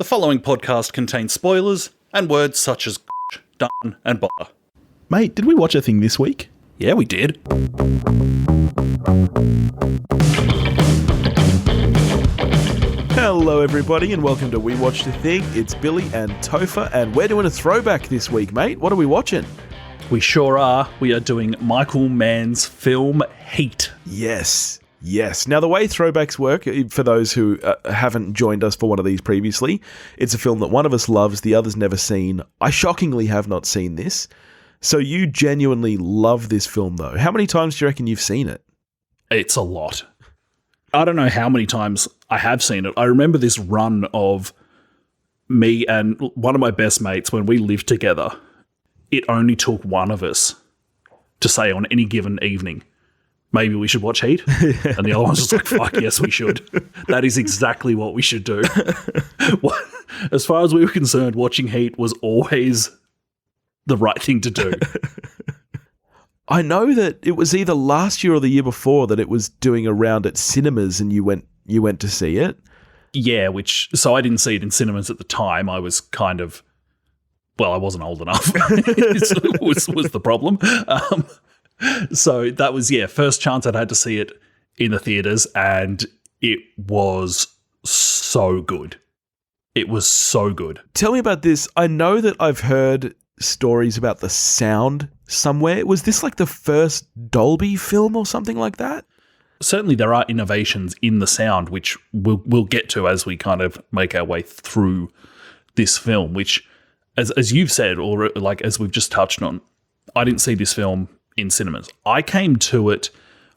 The following podcast contains spoilers and words such as done and bother. Mate, did we watch a thing this week? Yeah, we did. Hello everybody and welcome to We Watched a Thing. It's Billy and Topher and we're doing a throwback this week, mate. What are we watching? We sure are. We are doing Michael Mann's film Heat. Yes. Now, the way throwbacks work, for those who haven't joined us for one of these previously, it's a film that one of us loves, the other's never seen. I shockingly have not seen this. So you genuinely love this film, though. How many times do you reckon you've seen it? It's a lot. I don't know how many times I have seen it. I remember this run of me and one of my best mates when we lived together. It only took one of us to say on any given evening, maybe we should watch Heat. And the other one's just like, fuck yes, we should. That is exactly what we should do. As far as we were concerned, watching Heat was always the right thing to do. I know that it was either last year or the year before that it was doing a round at cinemas and you went to see it. Yeah, so I didn't see it in cinemas at the time. I was kind of, well, I wasn't old enough. was the problem. So that was, first chance I'd had to see it in the theaters, and it was so good. It was so good. Tell me about this. I know that I've heard stories about the sound somewhere. Was this like the first Dolby film or something like that? Certainly there are innovations in the sound, which we'll get to as we kind of make our way through this film, which, as you've said, or like as we've just touched on, I didn't see this film in cinemas. I came to it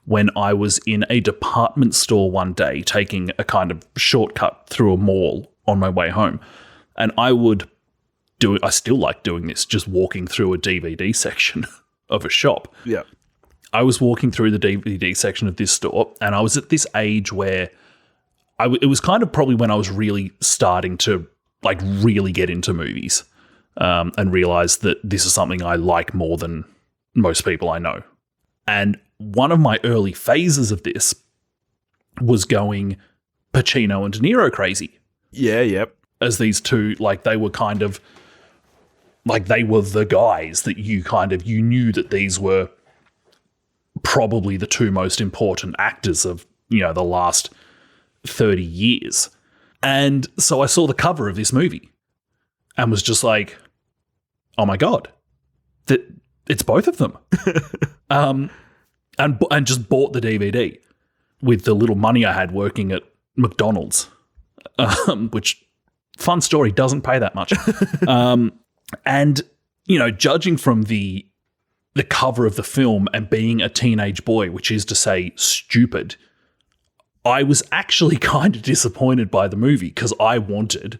when I was in a department store one day taking a kind of shortcut through a mall on my way home. And I still like doing this, just walking through a DVD section of a shop. Yeah. I was walking through the DVD section of this store, and I was at this age where it was kind of probably when I was really starting to like really get into movies and realize that this is something I like more than most people I know. And one of my early phases of this was going Pacino and De Niro crazy. Yeah, yep. As these two, like they were kind of, like they were the guys that you knew that these were probably the two most important actors of, the last 30 years. And so I saw the cover of this movie and was just like, oh my God, it's both of them. And just bought the DVD with the little money I had working at McDonald's, which, fun story, doesn't pay that much. And, judging from the cover of the film and being a teenage boy, which is to say stupid, I was actually kind of disappointed by the movie because I wanted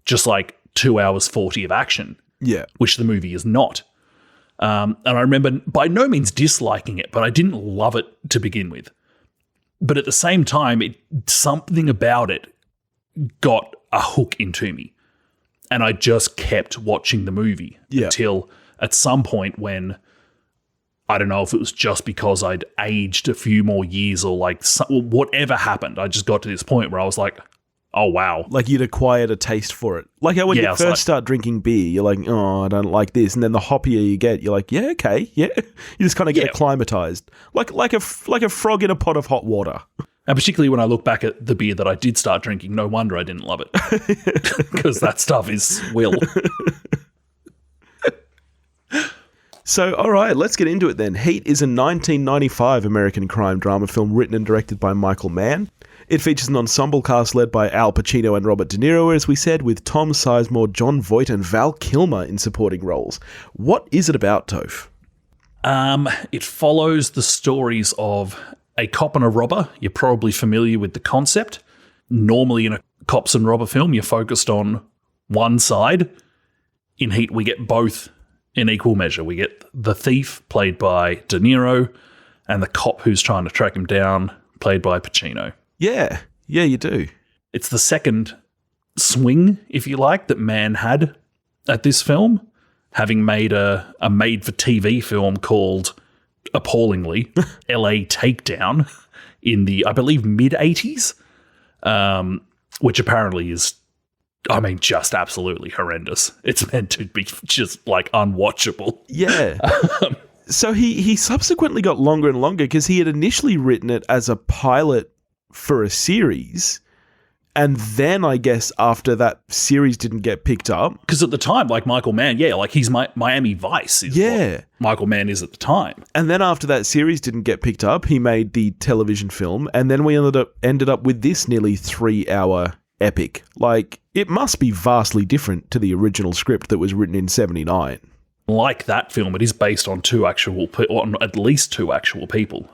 just like 2 hours 40 of action. Yeah. Which the movie is not. And I remember by no means disliking it, but I didn't love it to begin with. But at the same time, something about it got a hook into me. And I just kept watching the movie until at some point when, I don't know if it was just because I'd aged a few more years or like whatever happened, I just got to this point where I was like, oh, wow. Like you'd acquired a taste for it. Like how when you first start drinking beer, you're like, oh, I don't like this. And then the hoppier you get, you're like, yeah, okay, yeah. You just kind of get acclimatized. Like a frog in a pot of hot water. And particularly when I look back at the beer that I did start drinking, no wonder I didn't love it. Because that stuff is swill. So, all right, let's get into it then. Heat is a 1995 American crime drama film written and directed by Michael Mann. It features an ensemble cast led by Al Pacino and Robert De Niro, as we said, with Tom Sizemore, Jon Voight, and Val Kilmer in supporting roles. What is it about, Toph? It follows the stories of a cop and a robber. You're probably familiar with the concept. Normally in a cops and robber film, you're focused on one side. In Heat, we get both in equal measure. We get the thief, played by De Niro, and the cop who's trying to track him down, played by Pacino. Yeah, you do. It's the second swing, if you like, that Mann had at this film, having made a made-for-TV film called, appallingly, LA Takedown in the, I believe, mid-80s, which apparently is I mean, just absolutely horrendous. It's meant to be just like unwatchable. Yeah. So he subsequently got longer and longer because he had initially written it as a pilot for a series. And then I guess after that series didn't get picked up. Because at the time, like Michael Mann, like he's Miami Vice is what Michael Mann is at the time. And then after that series didn't get picked up, he made the television film. And then we ended up with this nearly 3-hour epic. Like, it must be vastly different to the original script that was written in 1979. Like that film, it is based on at least two actual people.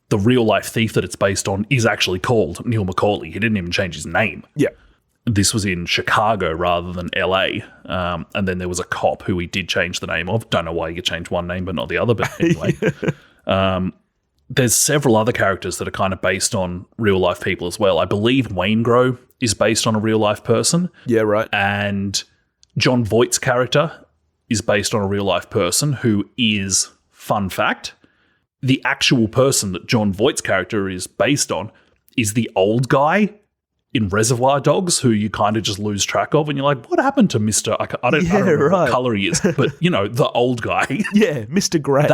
The real-life thief that it's based on is actually called Neil McCauley. He didn't even change his name. Yeah. This was in Chicago rather than LA. And then there was a cop who he did change the name of. Don't know why you could change one name but not the other, but anyway. There's several other characters that are kind of based on real-life people as well. I believe Waingro is based on a real-life person. Yeah, right. And Jon Voight's character is based on a real-life person who is, fun fact, the actual person that Jon Voight's character is based on is the old guy in Reservoir Dogs who you kind of just lose track of, and you're like, what happened to Mr. I don't remember what colour he is, but, the old guy. Yeah, Mr. Grey.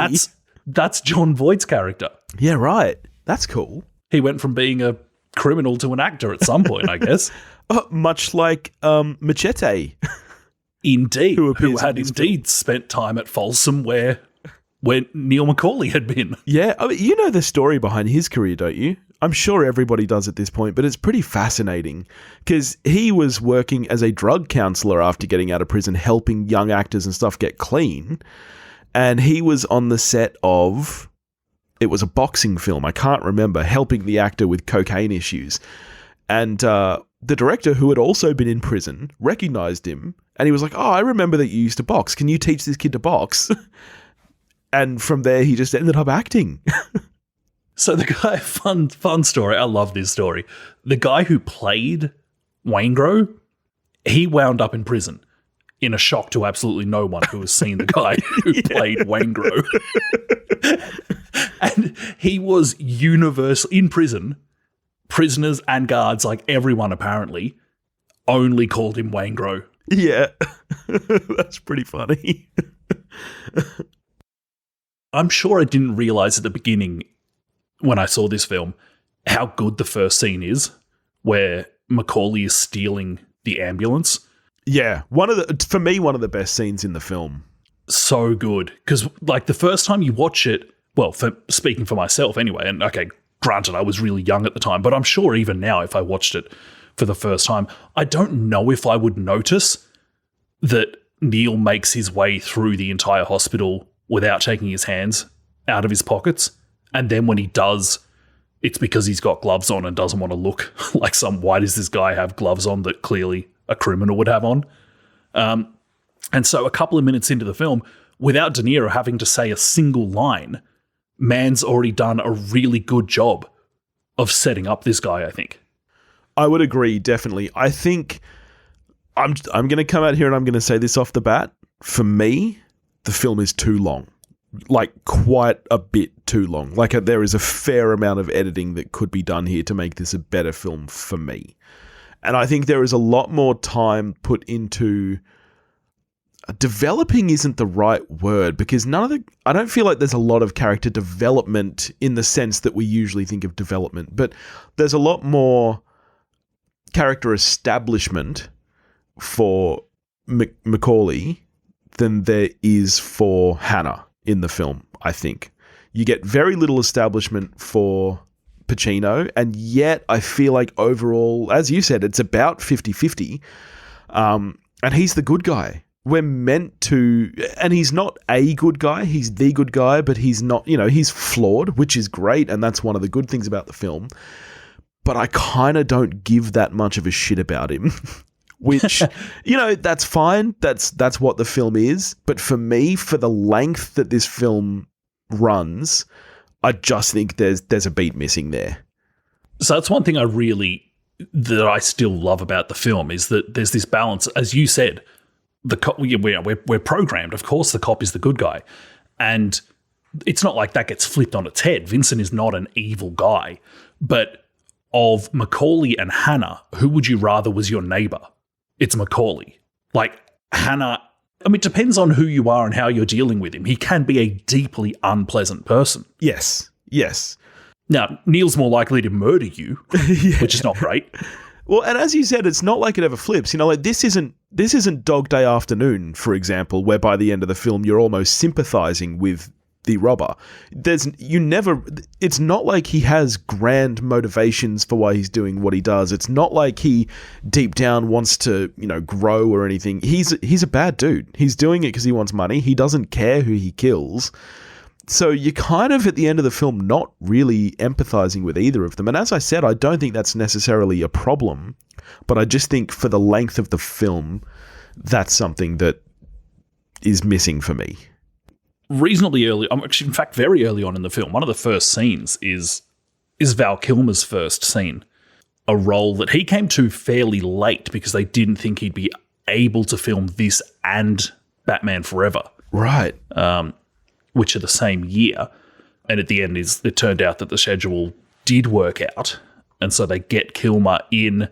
That's Jon Voight's character. Yeah, right. That's cool. He went from being a criminal to an actor at some point, I guess. Much like Machete. Indeed. Who had indeed spent time at Folsom where Neil McCauley had been. Yeah, I mean, you know the story behind his career, don't you? I'm sure everybody does at this point, but it's pretty fascinating because he was working as a drug counselor after getting out of prison, helping young actors and stuff get clean. And he was on the set of, it was a boxing film, I can't remember, helping the actor with cocaine issues. And the director, who had also been in prison, recognized him. And he was like, oh, I remember that you used to box. Can you teach this kid to box? And from there, he just ended up acting. So the guy, fun story. I love this story. The guy who played Waingro, he wound up in prison in a shock to absolutely no one who has seen the guy who played Waingro. And he was universal in prison. Prisoners and guards, like everyone apparently, only called him Waingro. Yeah, that's pretty funny. I'm sure I didn't realize at the beginning when I saw this film how good the first scene is where Macaulay is stealing the ambulance. Yeah, for me, one of the best scenes in the film. So good. Because, like, the first time you watch it, well, speaking for myself anyway, and okay, granted, I was really young at the time, but I'm sure even now if I watched it for the first time, I don't know if I would notice that Neil makes his way through the entire hospital without taking his hands out of his pockets. And then when he does, it's because he's got gloves on and doesn't want to look like why does this guy have gloves on that clearly a criminal would have on? And so a couple of minutes into the film, without De Niro having to say a single line, Mann's already done a really good job of setting up this guy, I think. I would agree, definitely. I think I'm going to come out here and I'm going to say this off the bat. For me, the film is too long. Like, quite a bit too long. Like, there is a fair amount of editing that could be done here to make this a better film for me. And I think there is a lot more time put into... Developing isn't the right word because I don't feel like there's a lot of character development in the sense that we usually think of development, but there's a lot more character establishment for Macaulay than there is for Hannah in the film, I think. You get very little establishment for Pacino, and yet I feel like overall, as you said, it's about 50-50, and he's the good guy. We're meant to, and he's not a good guy, he's the good guy, but he's not, he's flawed, which is great, and that's one of the good things about the film. But I kind of don't give that much of a shit about him, which, that's fine. That's what the film is. But for me, for the length that this film runs, I just think there's a beat missing there. So that's one thing that I still love about the film is that there's this balance, as you said. The cop, we're programmed. Of course, the cop is the good guy, and it's not like that gets flipped on its head. Vincent is not an evil guy, but of Macaulay and Hannah, who would you rather was your neighbor? It's Macaulay. Like, Hannah, I mean, it depends on who you are and how you're dealing with him. He can be a deeply unpleasant person. Yes. Now, Neil's more likely to murder you, which is not great. Well, and as you said, it's not like it ever flips. You know, like this isn't Dog Day Afternoon, for example, where by the end of the film you're almost sympathizing with the robber. It's not like he has grand motivations for why he's doing what he does. It's not like he deep down wants to, grow or anything. He's a bad dude. He's doing it because he wants money. He doesn't care who he kills. So you're kind of, at the end of the film, not really empathizing with either of them. And as I said, I don't think that's necessarily a problem, but I just think for the length of the film, that's something that is missing for me. Reasonably early, actually, in fact, very early on in the film, one of the first scenes is Val Kilmer's first scene, a role that he came to fairly late because they didn't think he'd be able to film this and Batman Forever. Right. Which are the same year. And at the end, it turned out that the schedule did work out. And so they get Kilmer in,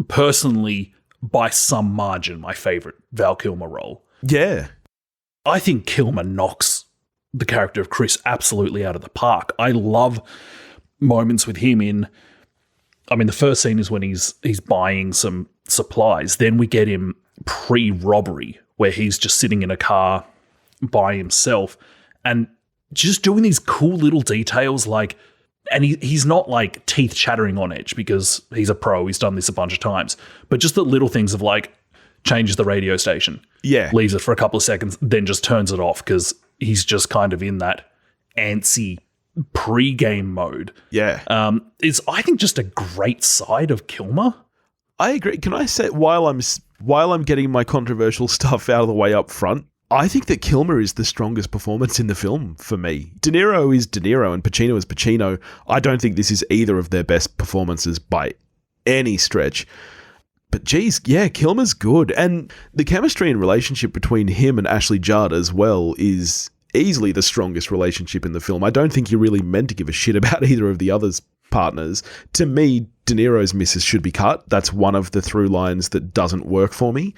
personally, by some margin, my favorite Val Kilmer role. Yeah. I think Kilmer knocks the character of Chris absolutely out of the park. I love moments with him the first scene is when he's buying some supplies. Then we get him pre-robbery, where he's just sitting in a car by himself and just doing these cool little details, and he's not like teeth chattering on edge because he's a pro, he's done this a bunch of times, but just the little things of changes the radio station, leaves it for a couple of seconds, then just turns it off because he's just kind of in that antsy pre-game mode. Is, I think, just a great side of Kilmer. I agree. Can I say, while I'm getting my controversial stuff out of the way up front, I think that Kilmer is the strongest performance in the film for me. De Niro is De Niro and Pacino is Pacino. I don't think this is either of their best performances by any stretch. But geez, yeah, Kilmer's good. And the chemistry and relationship between him and Ashley Judd as well is easily the strongest relationship in the film. I don't think you're really meant to give a shit about either of the other's partners. To me, De Niro's misses should be cut. That's one of the through lines that doesn't work for me.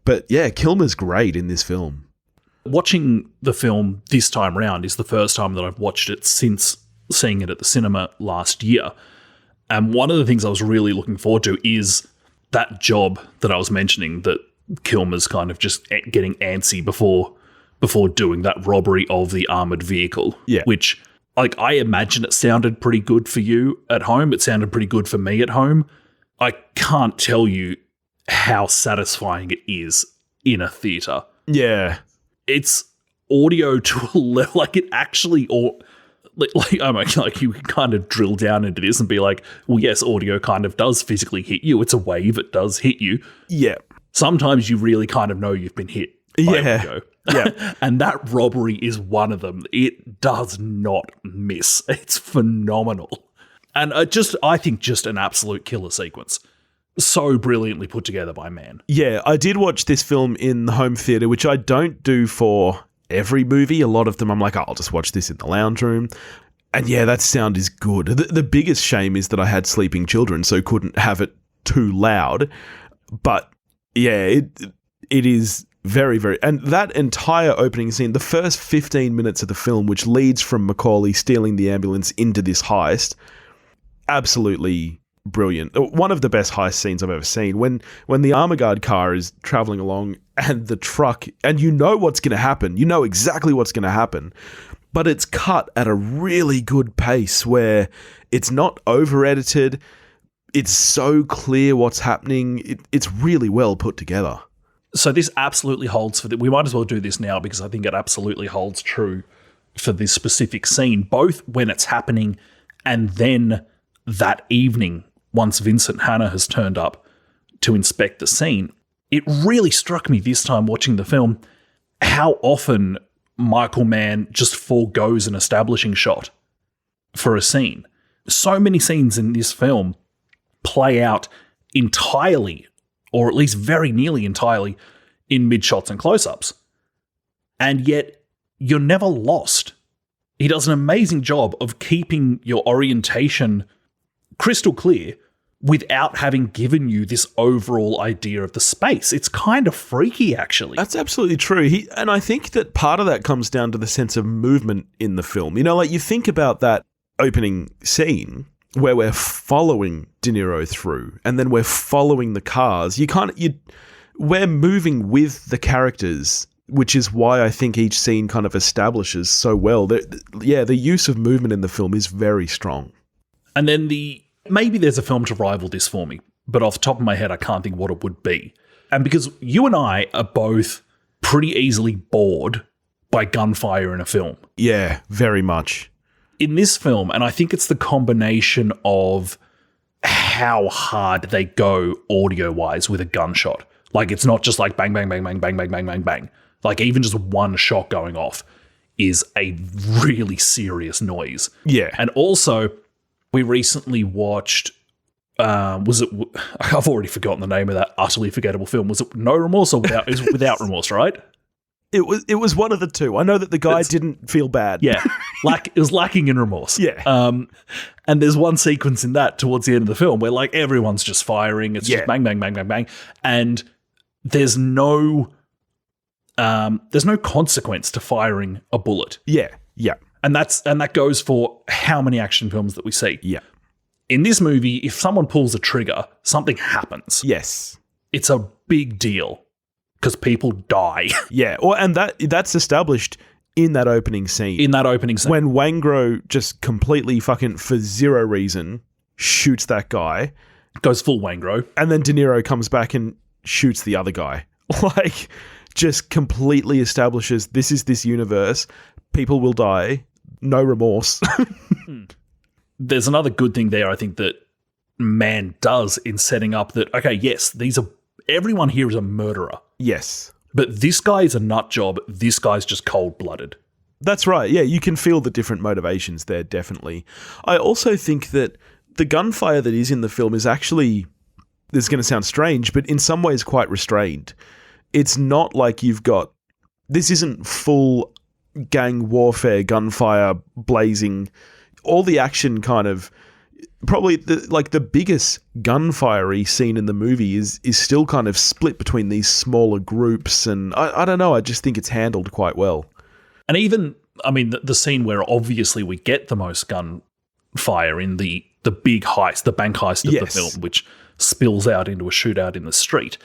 But yeah, Kilmer's great in this film. Watching the film this time round is the first time that I've watched it since seeing it at the cinema last year. And one of the things I was really looking forward to is that job that I was mentioning, that Kilmer's kind of just getting antsy before doing that robbery of the armoured vehicle. Yeah. Which, I imagine it sounded pretty good for you at home. It sounded pretty good for me at home. I can't tell you how satisfying it is in a theatre. Yeah. It's audio to a level, it actually, or you can kind of drill down into this and be like, well, yes, audio kind of does physically hit you. It's a wave. It does hit you. Yeah. Sometimes you really kind of know you've been hit by audio. Yeah. And that robbery is one of them. It does not miss. It's phenomenal. And I think just an absolute killer sequence. So brilliantly put together by Mann. Yeah, I did watch this film in the home theatre, which I don't do for every movie. A lot of them I'm like, I'll just watch this in the lounge room. And yeah, that sound is good. The biggest shame is that I had sleeping children, so couldn't have it too loud. But yeah, it is very, very... And that entire opening scene, the first 15 minutes of the film, which leads from Macaulay stealing the ambulance into this heist, absolutely brilliant. One of the best heist scenes I've ever seen. When the armor guard car is traveling along and the truck, and you know what's going to happen. You know exactly what's going to happen. But it's cut at a really good pace where it's not over-edited. It's so clear what's happening. It's really well put together. So this absolutely holds for... We might as well do this now because I think it absolutely holds true for this specific scene, both when it's happening and then that evening, once Vincent Hanna has turned up to inspect the scene. It really struck me this time watching the film how often Michael Mann just forgoes an establishing shot for a scene. So many scenes in this film play out entirely, or at least very nearly entirely, in mid-shots and close-ups. And yet, you're never lost. He does an amazing job of keeping your orientation crystal clear without having given you this overall idea of the space. It's kind of freaky, actually. That's absolutely true. And I think that part of that comes down to the sense of movement in the film. You know, like you think about that opening scene where we're following De Niro through, and then we're following the cars. We're moving with the characters, which is why I think each scene kind of establishes so well. The use of movement in the film is very strong. And then maybe there's a film to rival this for me, but off the top of my head, I can't think what it would be. And because you and I are both pretty easily bored by gunfire in a film. Yeah, very much. In this film, and I think it's the combination of how hard they go audio-wise with a gunshot. Like, it's not just like bang, bang, bang, bang, bang, bang, bang, bang, bang. Like, even just one shot going off is a really serious noise. Yeah. And also, we recently watched, I've already forgotten the name of that utterly forgettable film. Was it No Remorse or Without? It was Without Remorse, right? It was one of the two. I know that the guy didn't feel bad. Yeah. It was lacking in remorse. Yeah. And there's one sequence in that towards the end of the film where like everyone's just firing. It's just bang, bang, bang, bang, bang. And there's no consequence to firing a bullet. Yeah. Yeah. And that goes for how many action films that we see. Yeah. In this movie, if someone pulls a trigger, something happens. Yes. It's a big deal because people die. Yeah. And that's established in that opening scene. When Wangro just completely fucking, for zero reason, shoots that guy. Goes full Wangro. And then De Niro comes back and shoots the other guy. Like, just completely establishes this is this universe. People will die. No remorse. There's another good thing there, I think, that Mann does in setting up that, okay, yes, everyone here is a murderer. Yes. But this guy is a nut job. This guy's just cold-blooded. That's right. Yeah, you can feel the different motivations there, definitely. I also think that the gunfire that is in the film is actually, this is going to sound strange, but in some ways quite restrained. It's not like this isn't full gang warfare, gunfire, blazing. All the action kind of, probably the biggest gunfire-y scene in the movie is still kind of split between these smaller groups, and I don't know, I just think it's handled quite well. And even, I mean, the scene where obviously we get the most gunfire in the big heist, the bank heist of the film, which spills out into a shootout in the street.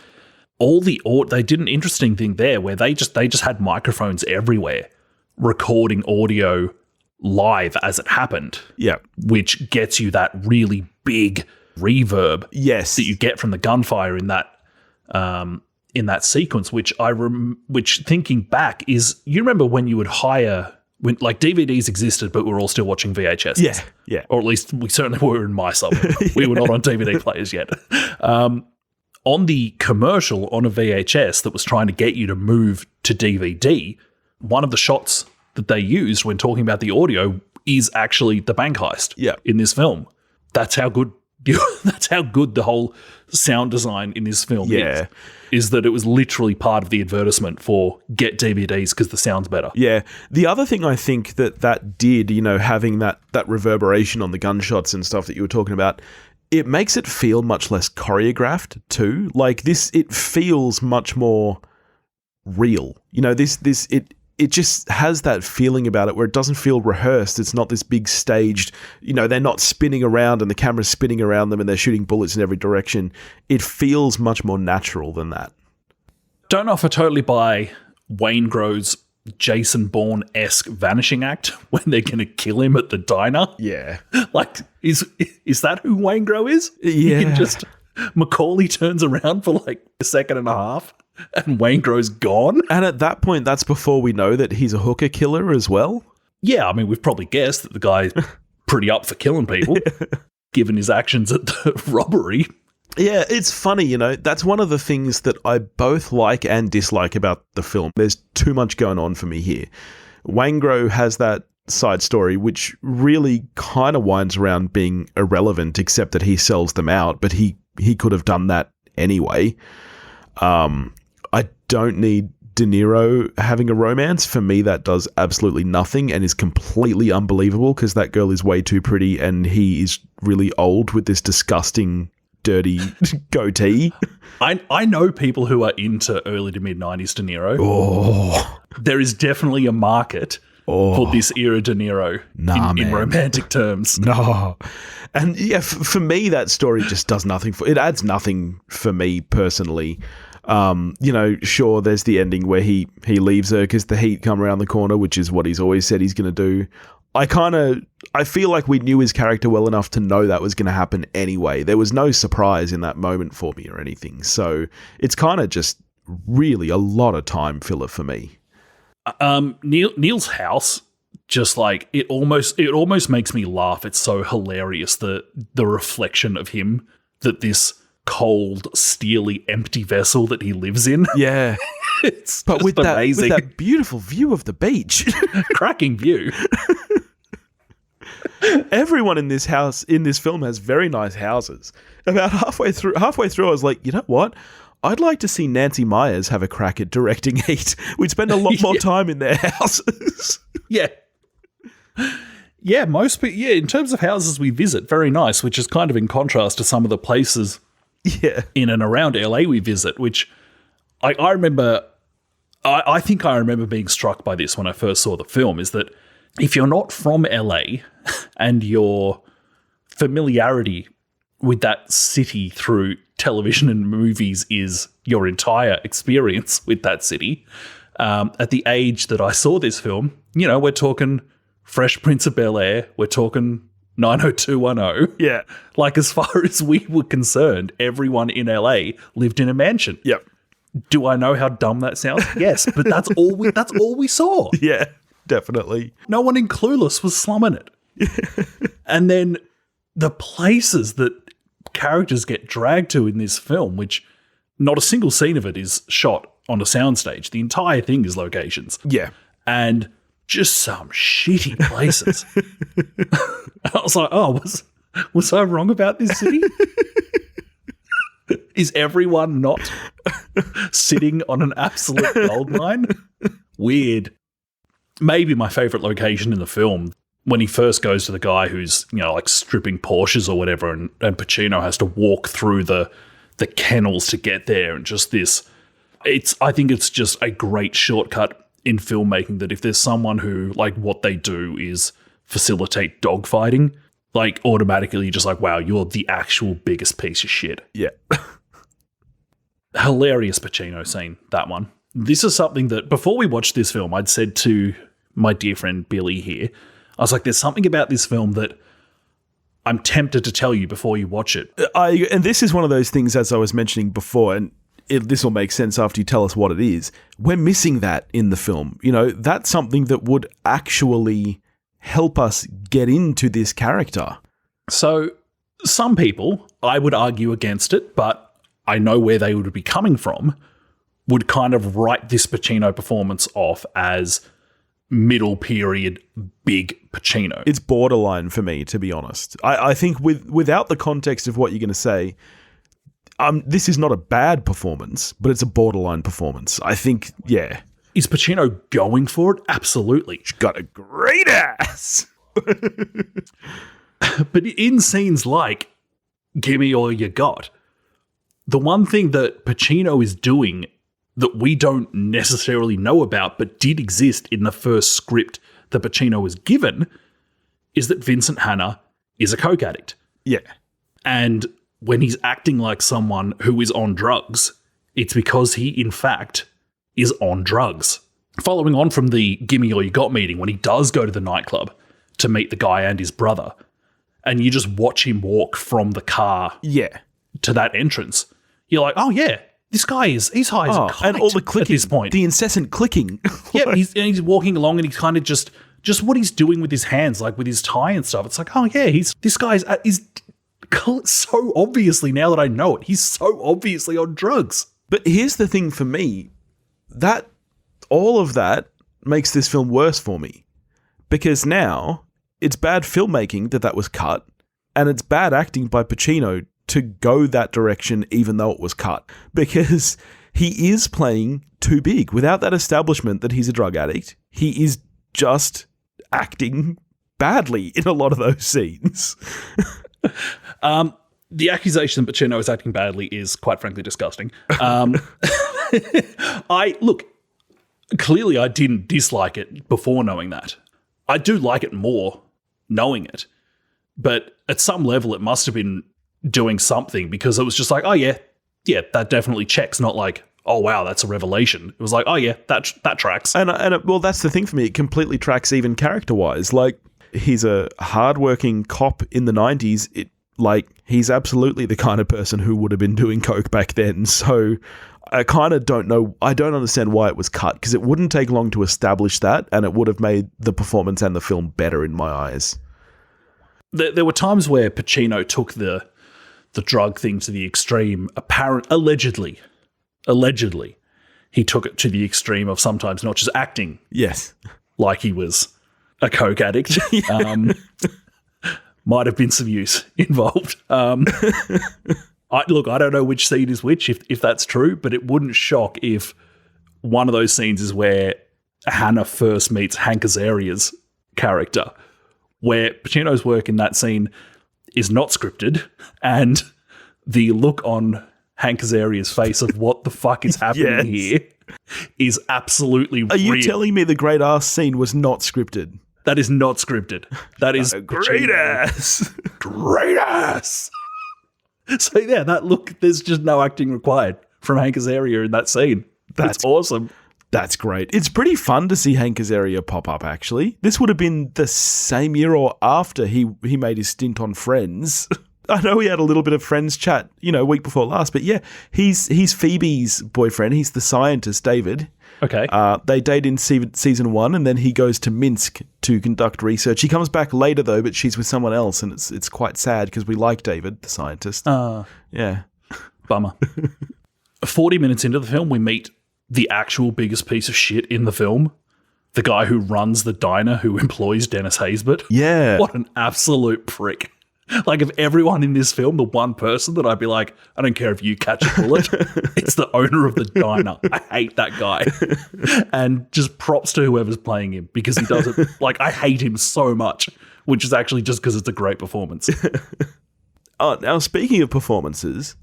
They did an interesting thing there where they just had microphones everywhere recording audio live as it happened. Yeah. Which gets you that really big reverb that you get from the gunfire in that sequence, which which thinking back is, you remember when you would hire, when like DVDs existed, but we're all still watching VHS. Yeah. Yeah. Or at least we certainly were in my suburb. We were not on DVD players yet. On the commercial on a VHS that was trying to get you to move to DVD, one of the shots that they used when talking about the audio is actually the bank heist in this film. That's how good the whole sound design in this film is that it was literally part of the advertisement for get DVDs because the sound's better. Yeah. The other thing I think that did, having that reverberation on the gunshots and stuff that you were talking about, it makes it feel much less choreographed too. Like this, it feels much more real. It just has that feeling about it where it doesn't feel rehearsed. It's not this big staged, they're not spinning around and the camera's spinning around them and they're shooting bullets in every direction. It feels much more natural than that. Don't know if I totally buy Wayne Grove's Jason Bourne-esque vanishing act when they're going to kill him at the diner. Yeah. Like, is that who Wayne Grove is? Yeah. Macaulay turns around for like a second and a half. And Wayne Grove's gone. And at that point, that's before we know that he's a hooker killer as well. Yeah, I mean, we've probably guessed that the guy's pretty up for killing people, given his actions at the robbery. Yeah, it's funny, that's one of the things that I both like and dislike about the film. There's too much going on for me here. Wayne Grove has that side story, which really kind of winds around being irrelevant, except that he sells them out, but he could have done that anyway. I don't need De Niro having a romance, for me that does absolutely nothing and is completely unbelievable because that girl is way too pretty and he is really old with this disgusting, dirty goatee. I know people who are into early to mid-90s De Niro. Oh. There is definitely a market for this era De Niro in romantic terms. No. And yeah, for me, that story just does nothing. It adds nothing for me personally. Sure, there's the ending where he leaves her because the heat come around the corner, which is what he's always said he's going to do. I feel like we knew his character well enough to know that was going to happen anyway. There was no surprise in that moment for me or anything. So it's kind of just really a lot of time filler for me. Neil's house, just like it almost makes me laugh. It's so hilarious, the reflection of him, that this cold, steely, empty vessel that he lives in. Yeah. It's but just with amazing. That beautiful view of the beach. Cracking view. Everyone in this film has very nice houses. About halfway through I was like, you know what? I'd like to see Nancy Meyers have a crack at directing Heat. We'd spend a lot more time in their houses. Yeah. Yeah, in terms of houses we visit, very nice, which is kind of in contrast to some of the places in and around LA we visit, which I remember, I think I remember being struck by this when I first saw the film, is that if you're not from LA and your familiarity with that city through television and movies is your entire experience with that city, at the age that I saw this film, we're talking Fresh Prince of Bel-Air, we're talking 90210. Yeah. Like, as far as we were concerned, everyone in LA lived in a mansion. Yep. Do I know how dumb that sounds? Yes, but that's all we saw. Yeah, definitely. No one in Clueless was slumming it. And then the places that characters get dragged to in this film, which not a single scene of it is shot on a soundstage. The entire thing is locations. Yeah. And just some shitty places. I was like, oh, was I wrong about this city? Is everyone not sitting on an absolute goldmine? Weird. Maybe my favorite location in the film, when he first goes to the guy who's, like stripping Porsches or whatever, and Pacino has to walk through the kennels to get there, and just this. I think it's just a great shortcut in filmmaking, that if there's someone who, like, what they do is facilitate dogfighting, like, automatically you're just like, wow, you're the actual biggest piece of shit. Yeah. Hilarious Pacino scene, that one. This is something that, before we watched this film, I'd said to my dear friend Billy here, I was like, there's something about this film that I'm tempted to tell you before you watch it. And this is one of those things, as I was mentioning before, and this will make sense after you tell us what it is. We're missing that in the film. That's something that would actually help us get into this character. So some people, I would argue against it, but I know where they would be coming from, would kind of write this Pacino performance off as middle period big Pacino. It's borderline for me, to be honest. I think without the context of what you're going to say, this is not a bad performance, but it's a borderline performance. I think, yeah. Is Pacino going for it? Absolutely. She's got a great ass. But in scenes like Gimme All You Got, the one thing that Pacino is doing that we don't necessarily know about but did exist in the first script that Pacino was given is that Vincent Hanna is a coke addict. Yeah. And when he's acting like someone who is on drugs, it's because he, in fact, is on drugs. Following on from the Gimme All You Got meeting, when he does go to the nightclub to meet the guy and his brother, and you just watch him walk from the car to that entrance, you're like, oh yeah, this guy he's high as a kite. And all the clicking, at this point. The incessant clicking. Yeah, he's walking along and he's kind of just what he's doing with his hands, like with his tie and stuff. It's like, oh yeah, this guy is so obviously, now that I know it, he's so obviously on drugs. But here's the thing for me, that all of that makes this film worse for me, because now it's bad filmmaking that was cut, and it's bad acting by Pacino to go that direction even though it was cut, because he is playing too big. Without that establishment that he's a drug addict, he is just acting badly in a lot of those scenes. The accusation that Pacino is acting badly is, quite frankly, disgusting. Clearly I didn't dislike it before knowing that. I do like it more knowing it. But at some level, it must have been doing something, because it was just like, oh, yeah, that definitely checks. Not like, oh, wow, that's a revelation. It was like, oh, yeah, that tracks. Well, that's the thing for me. It completely tracks even character-wise. Like, he's a hardworking cop in the 90s. He's absolutely the kind of person who would have been doing coke back then. So I kind of don't know. I don't understand why it was cut, because it wouldn't take long to establish that, and it would have made the performance and the film better in my eyes. There were times where Pacino took the drug thing to the extreme. Allegedly, he took it to the extreme of sometimes not just acting. Yes, like he was a coke addict. Might have been some use involved. I don't know which scene is which, if that's true, but it wouldn't shock if one of those scenes is where Hannah first meets Hank Azaria's character, where Pacino's work in that scene is not scripted, and the look on Hank Azaria's face of what the fuck is happening here is absolutely real. Are you telling me the great ass scene was not scripted? That is not scripted. That is great ass. Great ass. So yeah, that look, there's just no acting required from Hank Azaria in that scene. That's awesome. That's great. It's pretty fun to see Hank Azaria pop up, actually. This would have been the same year or after he made his stint on Friends. I know he had a little bit of Friends chat, week before last, but yeah, he's Phoebe's boyfriend. He's the scientist, David. Okay. They date in season 1, and then he goes to Minsk to conduct research. He comes back later, though, but she's with someone else, and it's quite sad because we like David, the scientist. Yeah. Bummer. 40 minutes into the film, we meet the actual biggest piece of shit in the film. The guy who runs the diner who employs Dennis Haysbert. Yeah. What an absolute prick. Like, of everyone in this film, the one person that I'd be like, I don't care if you catch a bullet, it's the owner of the diner. I hate that guy. And just props to whoever's playing him, because he does it. Like, I hate him so much, which is actually just because it's a great performance. Now, speaking of performances,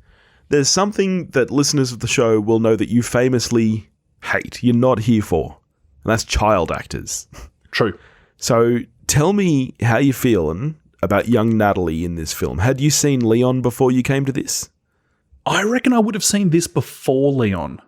there's something that listeners of the show will know that you famously hate, you're not here for, and that's child actors. True. So tell me how you're feeling about young Natalie in this film. Had you seen Leon before you came to this? I reckon I would have seen this before Leon,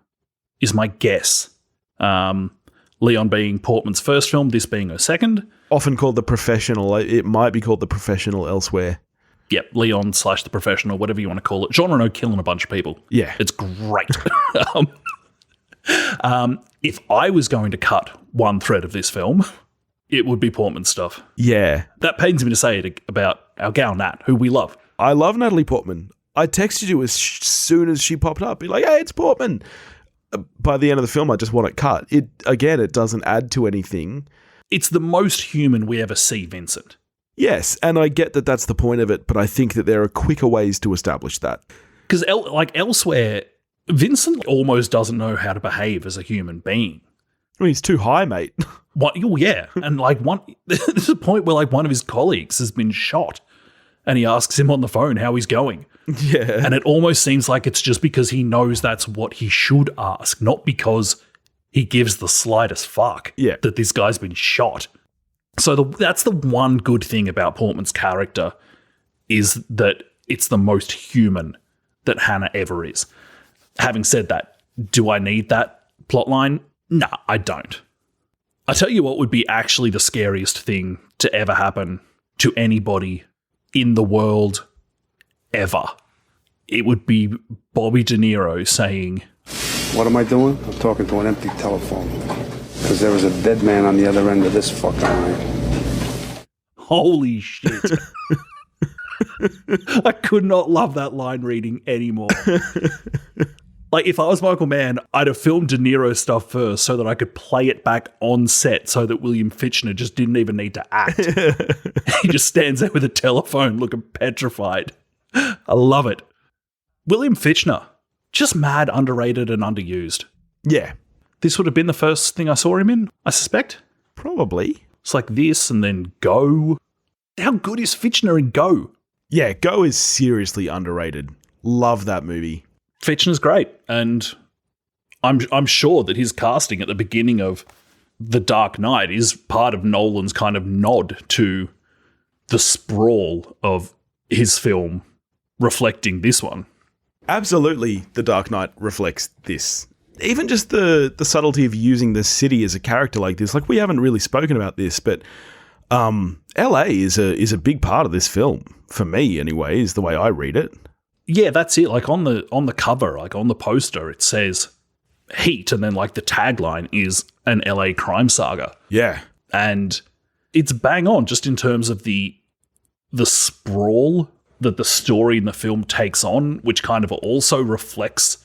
is my guess. Leon being Portman's first film, this being her second. Often called The Professional. It might be called The Professional elsewhere. Yep, Leon / The Professional, whatever you want to call it. Jean Reno killing a bunch of people. Yeah. It's great. If I was going to cut one thread of this film, it would be Portman's stuff. Yeah. That pains me to say it about our gal Nat, who we love. I love Natalie Portman. I texted you as soon as she popped up. Be like, hey, it's Portman. By the end of the film, I just want it cut. It doesn't add to anything. It's the most human we ever see Vincent. Yes, and I get that that's the point of it, but I think that there are quicker ways to establish that. Because elsewhere, Vincent almost doesn't know how to behave as a human being. I mean, he's too high, mate. Yeah, and there's a point where one of his colleagues has been shot, and he asks him on the phone how he's going. Yeah, and it almost seems like it's just because he knows that's what he should ask, not because he gives the slightest fuck that this guy's been shot. So that's the one good thing about Portman's character, is that it's the most human that Hannah ever is. Having said that, do I need that plotline? Nah, I don't. I tell you what would be actually the scariest thing to ever happen to anybody in the world ever. It would be Bobby De Niro saying, "What am I doing? I'm talking to an empty telephone. Because there was a dead man on the other end of this fucking line." Holy shit. I could not love that line reading anymore. If I was Michael Mann, I'd have filmed De Niro stuff first so that I could play it back on set so that William Fichtner just didn't even need to act. He just stands there with a telephone looking petrified. I love it. William Fichtner, just mad underrated and underused. Yeah, This would have been the first thing I saw him in, I suspect. probably. It's like this and then Go. How good is Fitchner in Go? Yeah, Go is seriously underrated. Love that movie. Fitchner's great, and I'm sure that his casting at the beginning of The Dark Knight is part of Nolan's kind of nod to the sprawl of his film reflecting this one. Absolutely, The Dark Knight reflects this. Even just the subtlety of using the city as a character like this. Like, we haven't really spoken about this, but LA is a big part of this film. For me, anyway, is the way I read it. Yeah, that's it. Like on the cover, like on the poster, it says Heat, and then like the tagline is an LA crime saga. Yeah. And it's bang on just in terms of the sprawl that the story in the film takes on, which kind of also reflects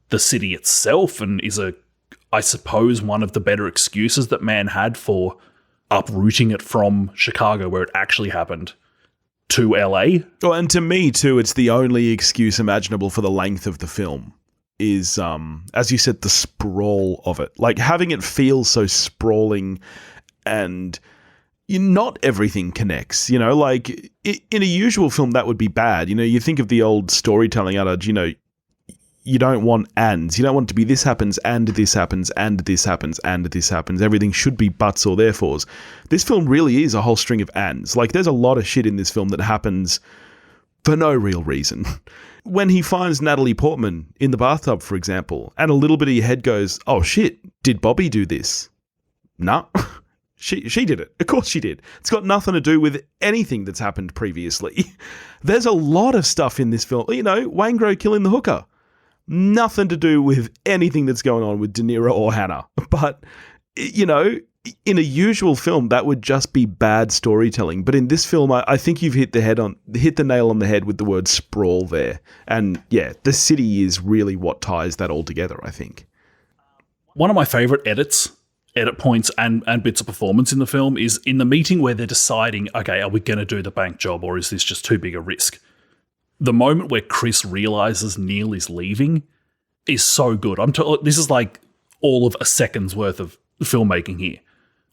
the city itself and is I suppose, one of the better excuses that Mann had for uprooting it from Chicago, where it actually happened, to LA. Well, and to me, too, it's the only excuse imaginable for the length of the film is, as you said, the sprawl of it. Like, having it feel so sprawling and not everything connects, you know? Like, in a usual film, that would be bad. You know, you think of the old storytelling adage, you know, you don't want ands. You don't want it to be this happens and this happens and this happens and this happens. Everything should be buts or therefores. This film really is a whole string of ands. Like, there's a lot of shit in this film that happens for no real reason. When he finds Natalie Portman in the bathtub, for example, and a little bit of your head goes, oh shit, did Bobby do this? No. She did it. Of course she did. It's got nothing to do with anything that's happened previously. There's a lot of stuff in this film. You know, Waingro killing the hooker. Nothing to do with anything that's going on with De Niro or Hannah. But, you know, in a usual film, that would just be bad storytelling. But in this film, I think you've hit the nail on the head with the word sprawl there. And yeah, the city is really what ties that all together, I think. One of my favorite edit points and bits of performance in the film is in the meeting where they're deciding, okay, are we going to do the bank job or is this just too big a risk? The moment where Chris realizes Neil is leaving is so good. This is like all of a second's worth of filmmaking here,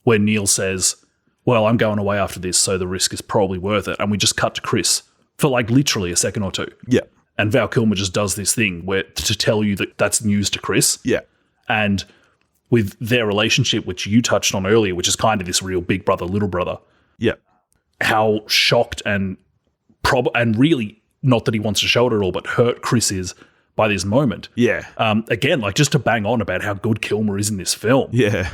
where Neil says, well, I'm going away after this, so the risk is probably worth it. And we just cut to Chris for like literally a second or two. Yeah. And Val Kilmer just does this thing where to tell you that that's news to Chris. Yeah. And with their relationship, which you touched on earlier, which is kind of this real big brother, little brother. Yeah. How shocked and really, not that he wants to show it at all, but hurt Chris is by this moment. Yeah. Again, like just to bang on about how good Kilmer is in this film. Yeah.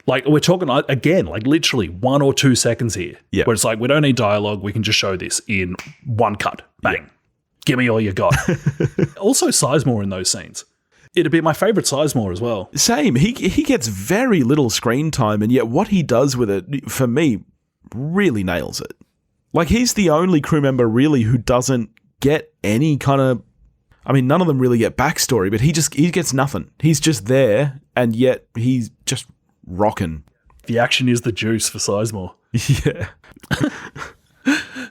Like we're talking, again, like literally 1 or 2 seconds here. Yeah. Where it's like, we don't need dialogue. We can just show this in one cut. Bang. Yeah. Give me all you got. Also Sizemore in those scenes. It'd be my favourite Sizemore as well. Same. He gets very little screen time, and yet what he does with it, for me, really nails it. Like, he's the only crew member, really, who doesn't get any kind of... I mean, none of them really get backstory, but he gets nothing. He's just there, and yet he's just rocking. The action is the juice for Sizemore. Yeah.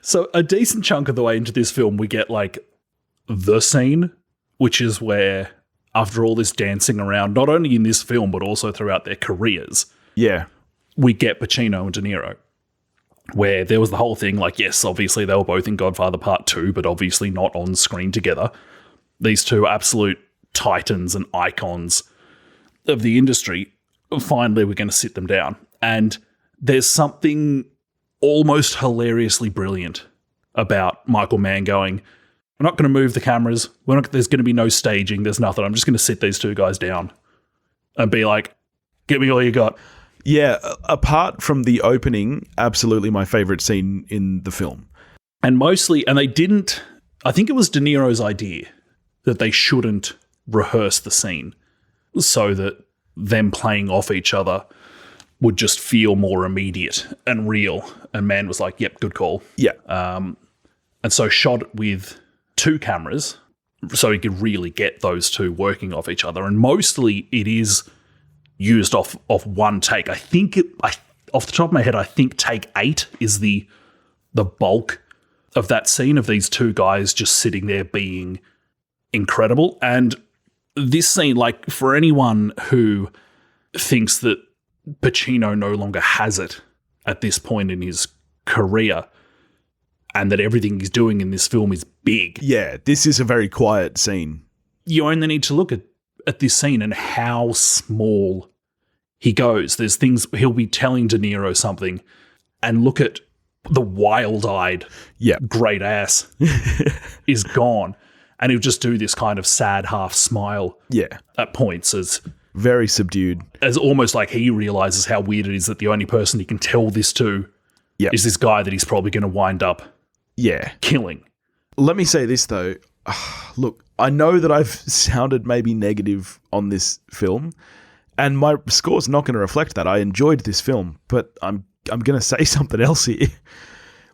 So a decent chunk of the way into this film, we get, like, the scene, which is where... after all this dancing around, not only in this film, but also throughout their careers, yeah, we get Pacino and De Niro, where there was the whole thing, like, yes, obviously they were both in Godfather Part 2, but obviously not on screen together. These two absolute titans and icons of the industry, finally we're going to sit them down. And there's something almost hilariously brilliant about Michael Mann going, we're not going to move the cameras. There's going to be no staging. There's nothing. I'm just going to sit these two guys down and be like, give me all you got. Yeah, apart from the opening, absolutely my favourite scene in the film. And they didn't, I think it was De Niro's idea that they shouldn't rehearse the scene so that them playing off each other would just feel more immediate and real. And Mann was like, yep, good call. Yeah. And so shot it with 2 cameras so he could really get those two working off each other. And mostly it is used off one take. I think off the top of my head, I think take 8 is the bulk of that scene of these two guys just sitting there being incredible. And this scene, like, for anyone who thinks that Pacino no longer has it at this point in his career and that everything he's doing in this film is big. Yeah, this is a very quiet scene. You only need to look at this scene and how small he goes. There's things he'll be telling De Niro something and look at the wild-eyed great ass is gone. And he'll just do this kind of sad half smile at points as very subdued. As almost like he realizes how weird it is that the only person he can tell this to is this guy that he's probably going to wind up killing. Let me say this, though. Look, I know that I've sounded maybe negative on this film, and my score's not going to reflect that. I enjoyed this film, but I'm going to say something else here.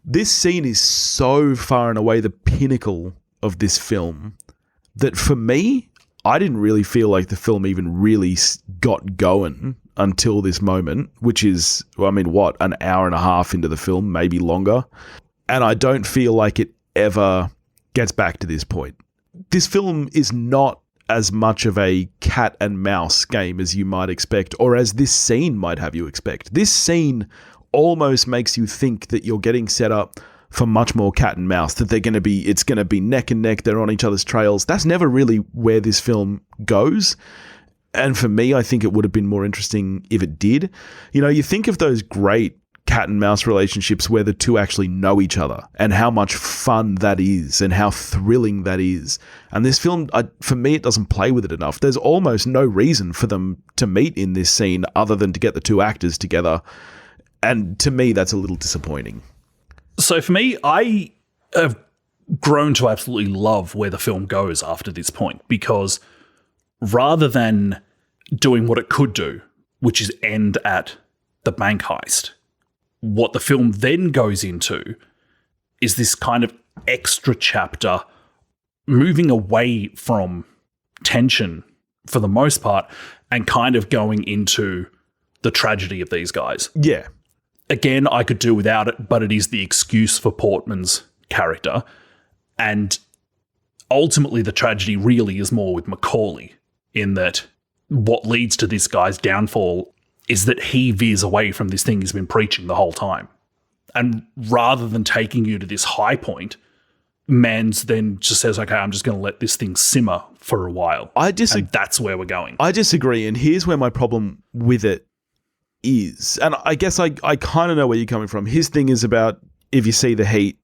This scene is so far and away the pinnacle of this film that for me, I didn't really feel like the film even really got going until this moment, which is, an hour and a half into the film, maybe longer. And I don't feel like it ever gets back to this point. This film is not as much of a cat and mouse game as you might expect, or as this scene might have you expect. This scene almost makes you think that you're getting set up for much more cat and mouse, that it's going to be neck and neck, they're on each other's trails. That's never really where this film goes. And for me, I think it would have been more interesting if it did. You know, you think of those great cat and mouse relationships where the two actually know each other and how much fun that is and how thrilling that is. And this film, for me, it doesn't play with it enough. There's almost no reason for them to meet in this scene other than to get the two actors together. And to me, that's a little disappointing. So for me, I have grown to absolutely love where the film goes after this point, because rather than doing what it could do, which is end at the bank heist, what the film then goes into is this kind of extra chapter moving away from tension for the most part and kind of going into the tragedy of these guys. Yeah. Again, I could do without it, but it is the excuse for Portman's character. And ultimately, the tragedy really is more with Macaulay, in that what leads to this guy's downfall is that he veers away from this thing he's been preaching the whole time. And rather than taking you to this high point, Manns then just says, okay, I'm just going to let this thing simmer for a while. And that's where we're going. I disagree, and here's where my problem with it is. And I guess I kind of know where you're coming from. His thing is about, if you see the heat,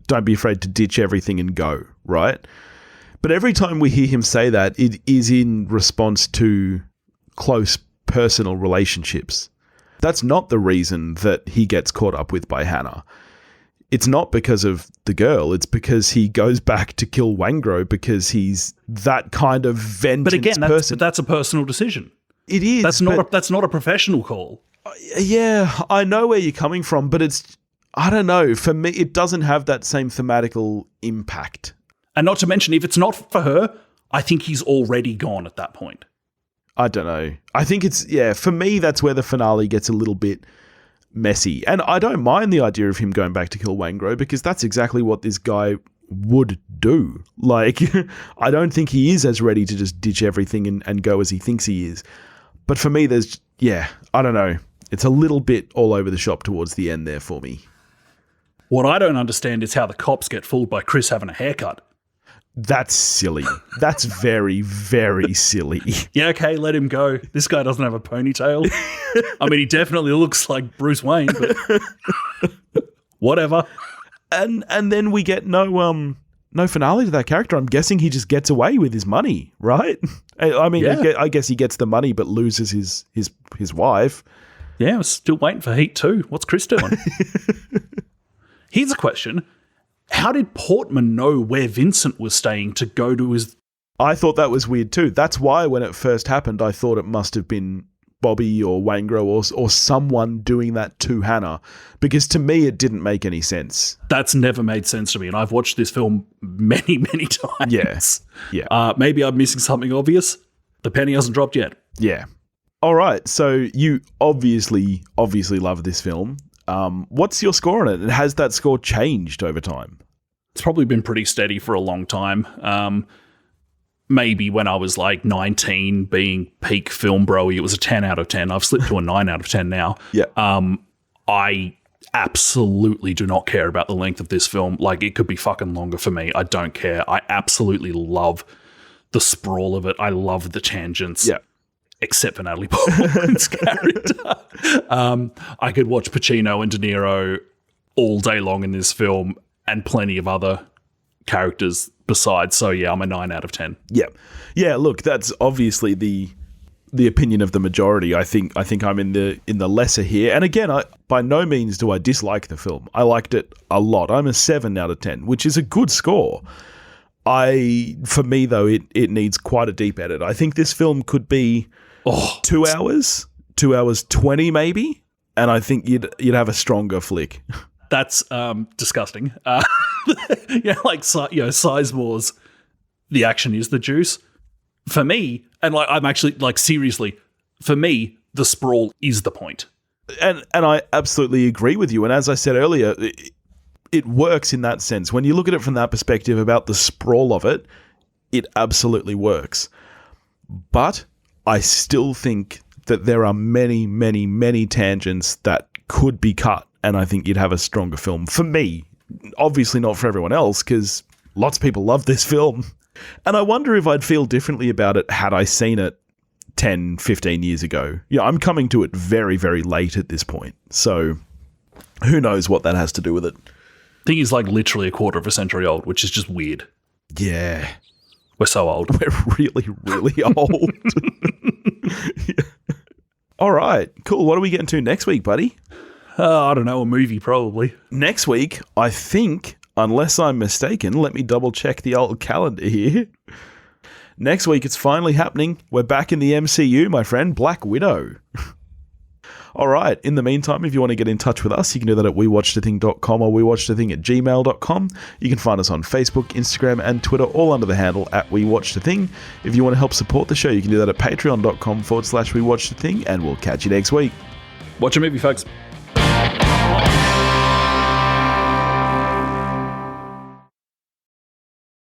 don't be afraid to ditch everything and go, right? But every time we hear him say that, it is in response to close personal relationships. That's not the reason that he gets caught up with by Hannah. It's not because of the girl. It's because he goes back to kill Wangro because he's that kind of vengeance person. But again, that's a personal decision. It is. That's not a professional call. Yeah, I know where you're coming from, but it's, I don't know. For me, it doesn't have that same thematical impact. And not to mention, if it's not for her, I think he's already gone at that point. I don't know. I think it's, for me, that's where the finale gets a little bit messy. And I don't mind the idea of him going back to kill Wangro because that's exactly what this guy would do. Like, I don't think he is as ready to just ditch everything and go as he thinks he is. But for me, there's, I don't know. It's a little bit all over the shop towards the end there for me. What I don't understand is how the cops get fooled by Chris having a haircut. That's silly. That's very, very silly. Yeah, okay, let him go. This guy doesn't have a ponytail. I mean, he definitely looks like Bruce Wayne, but whatever. And then we get no finale to that character. I'm guessing he just gets away with his money, right? I mean, I guess he gets the money but loses his wife. Yeah, I was still waiting for Heat 2. What's Chris doing? Here's a question. How did Portman know where Vincent was staying to go to his... I thought that was weird too. That's why when it first happened, I thought it must have been Bobby or Wangro or someone doing that to Hannah, because to me it didn't make any sense. That's never made sense to me, and I've watched this film many, many times. Yeah. Maybe I'm missing something obvious. The penny hasn't dropped yet. Yeah. All right, so you obviously love this film. What's your score on it, and has that score changed over time? It's probably been pretty steady for a long time. maybe when I was like 19, being peak film bro-y, it was a 10 out of 10. I've slipped to a 9 out of 10 now. Yeah. I absolutely do not care about the length of this film. Like, it could be fucking longer for me. I don't care. I absolutely love the sprawl of it. I love the tangents. Yeah. Except for Natalie Portman's character. I could watch Pacino and De Niro all day long in this film, and plenty of other characters besides. So yeah, I'm a 9 out of 10. Yeah. Yeah, look, that's obviously the opinion of the majority. I think I'm in the lesser here. And again, by no means do I dislike the film. I liked it a lot. I'm a 7 out of 10, which is a good score. For me though, it needs quite a deep edit. I think this film could be 2 hours, 2 hours 20 maybe, and I think you'd have a stronger flick. That's disgusting. Sizemore's The Action Is the Juice. For me, and like I'm actually like seriously, for me, the sprawl is the point. And I absolutely agree with you. And as I said earlier, it works in that sense. When you look at it from that perspective about the sprawl of it, it absolutely works. But I still think that there are many, many, many tangents that could be cut, and I think you'd have a stronger film. For me, obviously not for everyone else, because lots of people love this film. And I wonder if I'd feel differently about it had I seen it 10, 15 years ago. Yeah, I'm coming to it very, very late at this point. So who knows what that has to do with it. Thing is like literally a quarter of a century old, which is just weird. Yeah. We're so old. We're really, really old. Yeah. All right, cool. What are we getting to next week, buddy? I don't know, a movie probably. Next week, I think, unless I'm mistaken, let me double check the old calendar here. Next week, it's finally happening. We're back in the MCU, my friend. Black Widow. All right. In the meantime, if you want to get in touch with us, you can do that at wewatchedathing.com or wewatchedathing@gmail.com. You can find us on Facebook, Instagram, and Twitter, all under the handle @wewatchedathing. If you want to help support the show, you can do that at patreon.com/wewatchedathing, and we'll catch you next week. Watch a movie, folks.